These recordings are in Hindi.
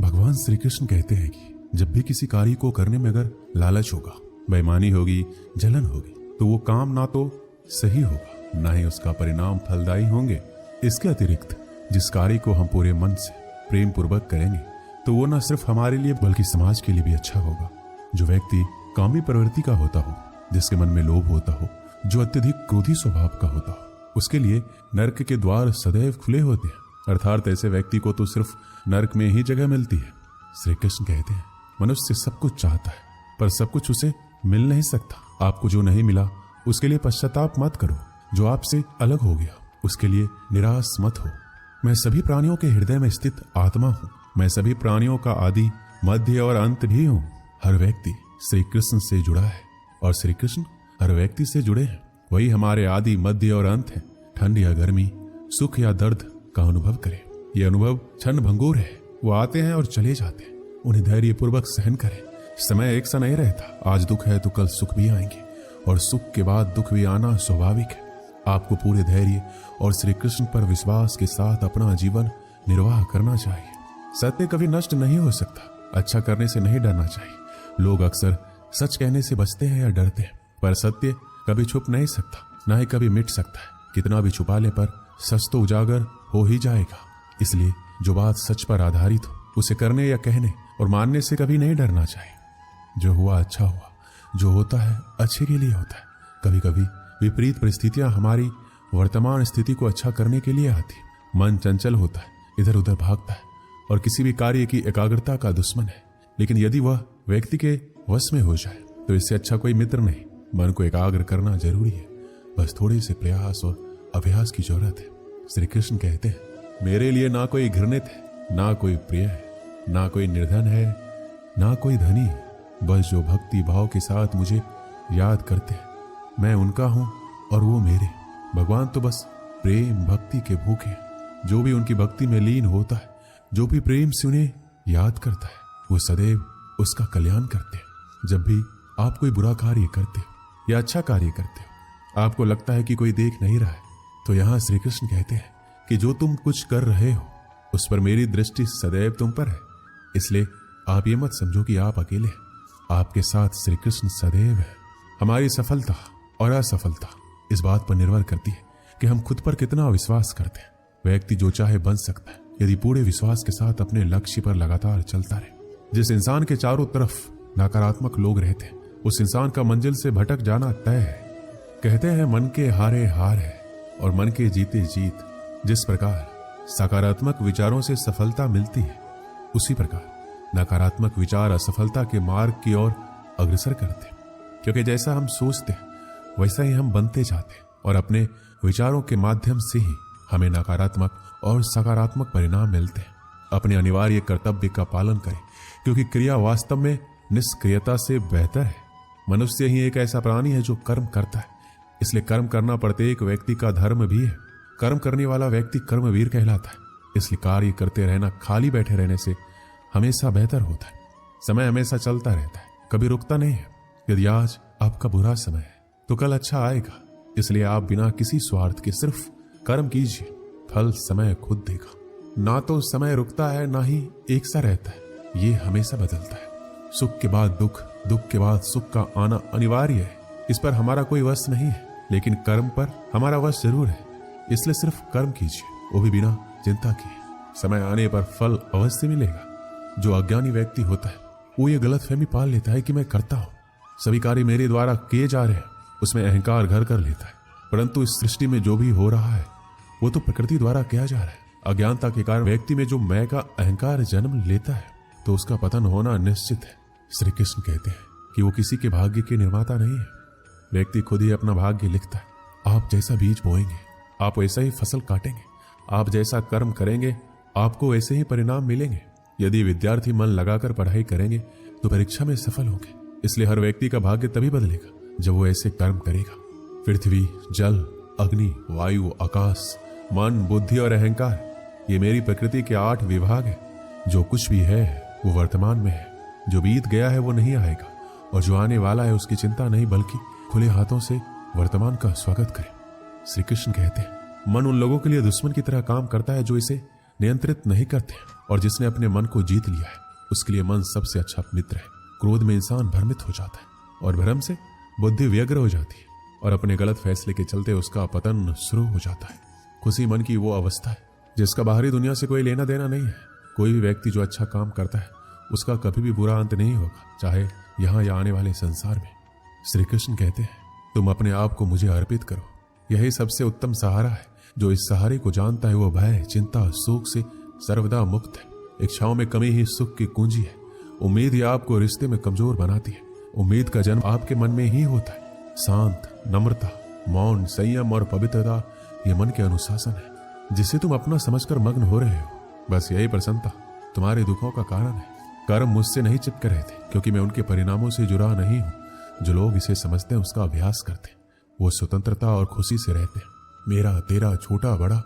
भगवान श्री कृष्ण कहते हैं कि जब भी किसी कार्य को करने में अगर लालच होगा, बेईमानी होगी, जलन होगी, तो वो काम ना तो सही होगा, ना ही उसका परिणाम फलदायी होंगे। इसके अतिरिक्त जिस कार्य को हम पूरे मन से प्रेम पूर्वक करेंगे तो वो न सिर्फ हमारे लिए बल्कि समाज के लिए भी अच्छा होगा। जो व्यक्ति कामी प्रवृत्ति का होता हो, जिसके मन में लोभ होता हो, जो अत्यधिक क्रोधी स्वभाव का होता हो, उसके लिए नरक के द्वार सदैव खुले होते हैं। अर्थात ऐसे व्यक्ति को तो सिर्फ नरक में ही जगह मिलती है। श्री कृष्ण कहते हैं मनुष्य सब कुछ चाहता है पर सब कुछ उसे मिल नहीं सकता। आपको जो नहीं मिला उसके लिए पश्चाताप मत करो, जो आपसे अलग हो गया उसके लिए निराश मत हो। मैं सभी प्राणियों के हृदय में स्थित आत्मा हूँ। मैं सभी प्राणियों का आदि, मध्य और अंत भी हूँ। हर व्यक्ति श्री कृष्ण से जुड़ा है और श्री कृष्ण हर व्यक्ति से जुड़े हैं। वही हमारे आदि, मध्य और अंत है। ठंड या गर्मी, सुख या दर्द का अनुभव करें। ये अनुभव क्षण भंगुर है। वो आते हैं और चले जाते हैं। उन्हें धैर्य पूर्वक सहन करें। समय एक सा नहीं रहता। आज दुख है तो कल सुख भी आएंगे और सुख के बाद दुख भी आना स्वाभाविक है। आपको पूरे धैर्य और श्री कृष्ण पर विश्वास के साथ अपना जीवन निर्वाह करना चाहिए। सत्य कभी नष्ट नहीं हो सकता। अच्छा करने से नहीं डरना चाहिए। लोग अक्सर सच कहने से बचते हैं या डरते हैं, पर सत्य कभी छुप नहीं सकता, ना ही कभी मिट सकता है। कितना भी छुपा ले पर सच तो उजागर हो ही जाएगा। इसलिए जो बात सच पर आधारित हो उसे करने या कहने और मानने से कभी नहीं डरना चाहिए। जो हुआ अच्छा हुआ, जो होता है अच्छे के लिए होता है। कभी कभी विपरीत परिस्थितियां हमारी वर्तमान स्थिति को अच्छा करने के लिए आती। मन चंचल होता है, इधर उधर भागता है और किसी भी कार्य की एकाग्रता का दुश्मन है। लेकिन यदि वह व्यक्ति के वश में हो जाए तो इससे अच्छा कोई मित्र नहीं। मन को एकाग्र करना जरूरी है, बस थोड़े से प्रयास और अभ्यास की जरूरत है। श्री कृष्ण कहते हैं मेरे लिए ना कोई घृणित है, ना कोई प्रिय है, ना कोई निर्धन है, ना कोई धनी। बस जो भक्ति भाव के साथ मुझे याद करते हैं, मैं उनका हूं और वो मेरे। भगवान तो बस प्रेम भक्ति के भूखे हैं। जो भी उनकी भक्ति में लीन होता है, जो भी प्रेम से उन्हें याद करता है, वो सदैव उसका कल्याण करते हैं। जब भी आप कोई बुरा कार्य करते हो या अच्छा कार्य करते हो, आपको लगता है कि कोई देख नहीं रहा है, तो यहाँ श्री कृष्ण कहते हैं कि जो तुम कुछ कर रहे हो उस पर मेरी दृष्टि सदैव तुम पर है। इसलिए आप ये मत समझो कि आप अकेले हैं। आपके साथ श्री कृष्ण सदैव है। हमारी सफलता और असफलता इस बात पर निर्भर करती है कि हम खुद पर कितना विश्वास करते हैं। व्यक्ति जो चाहे बन सकता है यदि पूरे विश्वास के साथ अपने लक्ष्य पर लगातार चलता रहे। जिस इंसान के चारों तरफ नकारात्मक लोग रहते हैं, उस इंसान का मंजिल से भटक जाना तय है। कहते हैं मन के हारे हार है और मन के जीते जीत। जिस प्रकार सकारात्मक विचारों से सफलता मिलती है, उसी प्रकार नकारात्मक विचार असफलता के मार्ग की ओर अग्रसर करते हैं। क्योंकि जैसा हम सोचते हैं वैसा ही हम बनते जाते हैं और अपने विचारों के माध्यम से ही हमें नकारात्मक और सकारात्मक परिणाम मिलते हैं। अपने अनिवार्य कर्तव्य का पालन करें, क्योंकि क्रिया वास्तव में निष्क्रियता से बेहतर है। मनुष्य ही एक ऐसा प्राणी है जो कर्म करता है, इसलिए कर्म करना प्रत्येक व्यक्ति का धर्म भी है। कर्म करने वाला व्यक्ति कर्मवीर कहलाता है। इसलिए कार्य करते रहना खाली बैठे रहने से हमेशा बेहतर होता है। समय हमेशा चलता रहता है, कभी रुकता नहीं है। यदि आज आपका बुरा समय है तो कल अच्छा आएगा। इसलिए आप बिना किसी स्वार्थ के सिर्फ कर्म कीजिए, फल समय खुद देगा। ना तो समय रुकता है, ना ही एक सा रहता है, ये हमेशा बदलता है। सुख के बाद दुख, दुख के बाद सुख का आना अनिवार्य है। इस पर हमारा कोई वश नहीं है, लेकिन कर्म पर हमारा वश जरूर है। इसलिए सिर्फ कर्म कीजिए, वो भी बिना चिंता किए। समय आने पर फल अवश्य मिलेगा। जो अज्ञानी व्यक्ति होता है वो ये गलतफहमी पाल लेता है कि मैं करता हूं, सभी कार्य मेरे द्वारा किए जा रहे हैं, उसमें अहंकार घर कर लेता है। परंतु इस सृष्टि में जो भी हो रहा है वो तो प्रकृति द्वारा किया जा रहा है। अज्ञानता के कारण व्यक्ति में जो मैं का अहंकार जन्म लेता है तो उसका पतन होना निश्चित है। श्री कृष्ण कहते हैं कि वो किसी के भाग्य के निर्माता नहीं है। व्यक्ति खुद ही अपना भाग्य लिखता है। आप जैसा बीज बोएंगे आप वैसा ही फसल काटेंगे। आप जैसा कर्म करेंगे आपको वैसे ही परिणाम मिलेंगे। यदि विद्यार्थी मन लगाकर पढ़ाई करेंगे तो परीक्षा में सफल होंगे। इसलिए हर व्यक्ति का भाग्य तभी बदलेगा जब वो ऐसे कर्म करेगा। पृथ्वी, जल, अग्नि, वायु, आकाश, मन, बुद्धि और अहंकार, ये मेरी प्रकृति के 8 विभाग हैं। जो कुछ भी है वो वर्तमान में है। जो बीत गया है वो नहीं आएगा और जो आने वाला है उसकी चिंता नहीं, बल्कि खुले हाथों से वर्तमान का स्वागत करें। श्री कृष्ण कहते हैं मन उन लोगों के लिए दुश्मन की तरह काम करता है जो इसे नियंत्रित नहीं करते, और जिसने अपने मन को जीत लिया है उसके लिए मन सबसे अच्छा मित्र है। क्रोध में इंसान भ्रमित हो जाता है और भ्रम से बुद्धि व्यग्र हो जाती है और अपने गलत फैसले के चलते उसका पतन शुरू हो जाता है। खुशी मन की वो अवस्था है जिसका बाहरी दुनिया से कोई लेना देना नहीं है। कोई भी व्यक्ति जो अच्छा काम करता है उसका कभी भी बुरा अंत नहीं होगा, चाहे यहाँ या आने वाले संसार में। श्री कृष्ण कहते हैं, तुम अपने आप को मुझे अर्पित करो, यही सबसे उत्तम सहारा है। जो इस सहारे को जानता है वो भय, चिंता, शोक से सर्वदा मुक्त है। इच्छाओं में कमी ही सुख की कुंजी है। उम्मीद ही आपको रिश्ते में कमजोर बनाती है। उम्मीद का जन्म आपके मन में ही होता है। शांत, नम्रता, मौन, संयम और पवित्रता ये मन के अनुशासन है जिसे तुम अपना समझकर मग्न हो रहे हो। बस यही प्रसन्नता तुम्हारे दुखों का कारण है। कर्म मुझसे नहीं चिपके रहते क्योंकि मैं उनके परिणामों से जुड़ा नहीं हूं। जो लोग इसे समझते हैं उसका अभ्यास करते हैं, वो स्वतंत्रता और खुशी से रहते हैं। मेरा, तेरा, छोटा बड़ा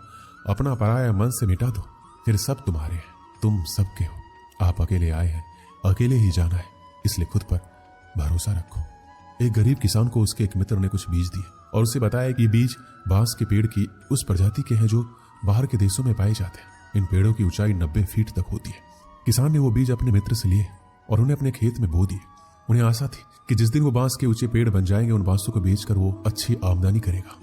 अपना पराया मन से मिटा दो, फिर सब तुम्हारे हैं, तुम सबके हो। आप अकेले आए हैं, अकेले ही जाना है, इसलिए खुद पर भरोसा रखो। एक गरीब किसान को उसके एक मित्र ने कुछ बीज दिए और उसे बताया कि बीज बांस के पेड़ की उस प्रजाति के हैं जो बाहर के देशों में पाए जाते हैं। इन पेड़ों की ऊंचाई 90 फीट तक होती है। किसान ने वो बीज अपने मित्र से लिए और उन्हें अपने खेत में बो दिए। उन्हें आशा थी कि जिस दिन वो बांस के ऊंचे पेड़ बन जाएंगे उन बांसों को बेचकर वो अच्छी आमदनी करेगा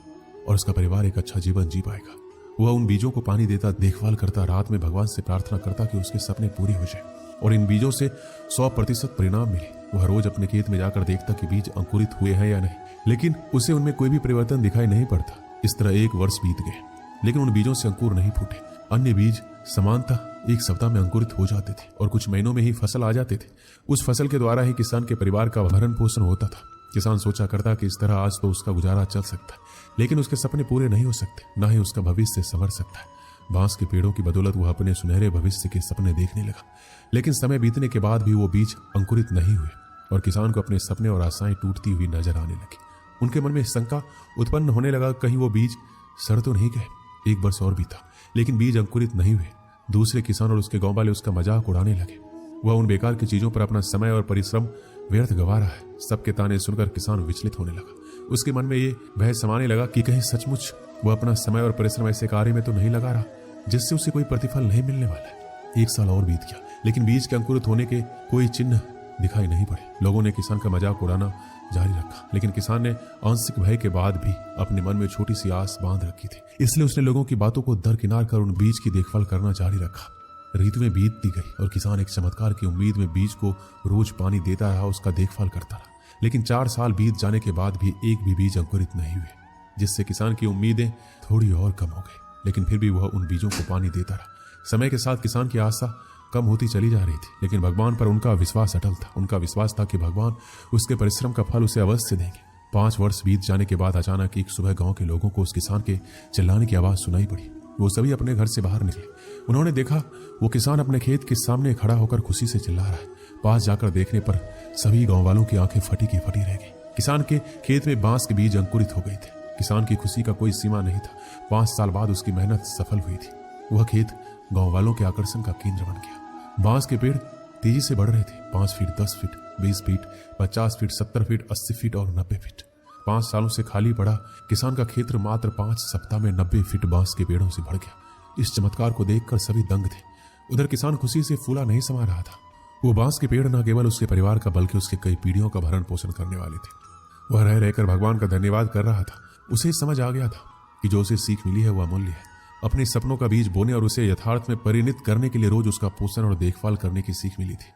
और उसका परिवार एक अच्छा जीवन जी पाएगा। वह उन बीजों को पानी देता, देखभाल करता, रात में भगवान से प्रार्थना करता कि उसके सपने पूरे हो जाए और इन बीजों से 100% परिणाम मिले। वह रोज अपने खेत में जाकर देखता कि बीज अंकुरित हुए हैं या नहीं, लेकिन उसे उनमें कोई भी परिवर्तन दिखाई नहीं पड़ता। इस तरह 1 वर्ष बीत गए, लेकिन उन बीजों से अंकुर नहीं फूटे। अन्य बीज समानतः 1 सप्ताह में अंकुरित हो जाते थे और कुछ महीनों में ही फसल आ जाते थे। उस फसल के द्वारा ही किसान के परिवार का भरण पोषण होता था। किसान सोचा करता कि इस तरह आज तो उसका गुजारा चल सकता है, लेकिन उसके सपने पूरे नहीं हो सकते, ना ही उसका भविष्य संवर सकता है। बांस के पेड़ों की बदौलत वह अपने सुनहरे भविष्य के सपने देखने लगा, लेकिन समय बीतने के बाद भी वो बीज अंकुरित नहीं हुए और किसान को अपने सपने और आशाएं टूटती हुई नजर आने लगी। उनके मन में शंका उत्पन्न होने लगा, कहीं वो बीज सड़ तो नहीं गए। 1 वर्ष और बीता, लेकिन बीज अंकुरित नहीं हुए। दूसरे किसान और उसके गांव वाले उसका मजाक उड़ाने लगे। वह उन बेकार की चीजों पर अपना समय और परिश्रम व्यर्थ गवा रहा है। सबके ताने सुनकर किसान विचलित होने लगा। उसके मन में ये भय समाने लगा कि कहीं सचमुच वह अपना समय और परिश्रम ऐसे कार्य में तो नहीं लगा रहा जिससे उसे कोई प्रतिफल नहीं मिलने वाला है। 1 साल और बीत गया, लेकिन बीज के अंकुरित होने के कोई चिन्ह दिखाई नहीं पड़े। लोगों ने किसान का मजाक उड़ाना जारी रखा, लेकिन किसान ने आंशिक भय के बाद भी अपने मन में छोटी सी आस बांध रखी थी, इसलिए उसने लोगों की बातों को दरकिनार कर उन बीज की देखभाल करना जारी रखा। ऋतुएं बीतती गई और किसान एक चमत्कार की उम्मीद में बीज को रोज पानी देता रहा, उसका देखभाल करता रहा। लेकिन 4 साल बीत जाने के बाद भी एक भी बीज अंकुरित नहीं हुए, जिससे किसान की उम्मीदें थोड़ी और कम हो गई। लेकिन फिर भी वह उन बीजों को पानी देता रहा। समय के साथ किसान की आशा कम होती चली जा रही थी, लेकिन भगवान पर उनका विश्वास अटल था। उनका विश्वास था कि भगवान उसके परिश्रम का फल उसे अवश्य देंगे। 5 वर्ष बीत जाने के बाद अचानक एक सुबह गांव के लोगों को उस किसान के चिल्लाने की आवाज सुनाई पड़ी। वो सभी अपने घर से बाहर निकले। उन्होंने देखा वो किसान अपने खेत के सामने खड़ा होकर खुशी से चिल्ला रहा है। पास जाकर देखने पर सभी गांव वालों की आंखें फटी की फटी रह गई। किसान के खेत में बांस के बीज अंकुरित हो गए थे। किसान की खुशी का कोई सीमा नहीं था। 5 साल बाद उसकी मेहनत सफल हुई थी। वह खेत गांव वालों के आकर्षण का केंद्र बन गया। बांस के पेड़ तेजी से बढ़ रहे थे। 5 feet, 10 feet, 20 feet, 50 feet, 70 feet, 80 feet और 90 फीट। 5 सालों से खाली पड़ा किसान का क्षेत्र मात्र 5 सप्ताह में 90 फीट बांस के पेड़ों से बढ़ गया। इस चमत्कार को देखकर सभी दंग थे। उधर किसान खुशी से फूला नहीं समा रहा था। वो बांस के पेड़ न केवल उसके परिवार का बल्कि उसके कई पीढ़ियों का भरण पोषण करने वाले थे। वह रह रहकर भगवान का धन्यवाद कर रहा था। उसे समझ आ गया था कि जो उसे सीख मिली है वह अमूल्य है। अपने सपनों का बीज बोने और उसे यथार्थ में परिणित करने के लिए रोज उसका पोषण और देखभाल करने की सीख मिली थी।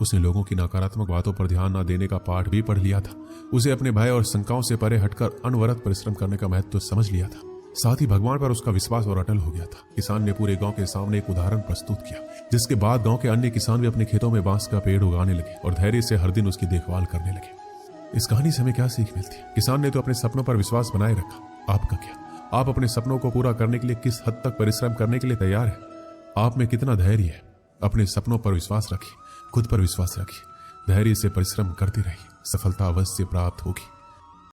उसने लोगों की नकारात्मक बातों पर ध्यान न देने का पाठ भी पढ़ लिया था। उसे अपने भय और शंकाओं से परे हटकर अनवरत परिश्रम करने का महत्व समझ लिया था। साथ ही भगवान पर उसका विश्वास और अटल हो गया था। किसान ने पूरे गांव के सामने एक उदाहरण प्रस्तुत किया, जिसके बाद गांव के अन्य किसान भी अपने खेतों में बांस का पेड़ उगाने लगे और धैर्य से हर दिन उसकी देखभाल करने लगे। इस कहानी से हमें क्या सीख मिलती है? किसान ने तो अपने सपनों पर विश्वास बनाए रखा। आपका क्या? आप अपने सपनों को पूरा करने के लिए किस हद तक परिश्रम करने के लिए तैयार है? आप में कितना धैर्य है? अपने सपनों पर विश्वास रखिए, खुद पर विश्वास रखिए, धैर्य से परिश्रम करते रहिए, सफलता अवश्य प्राप्त होगी।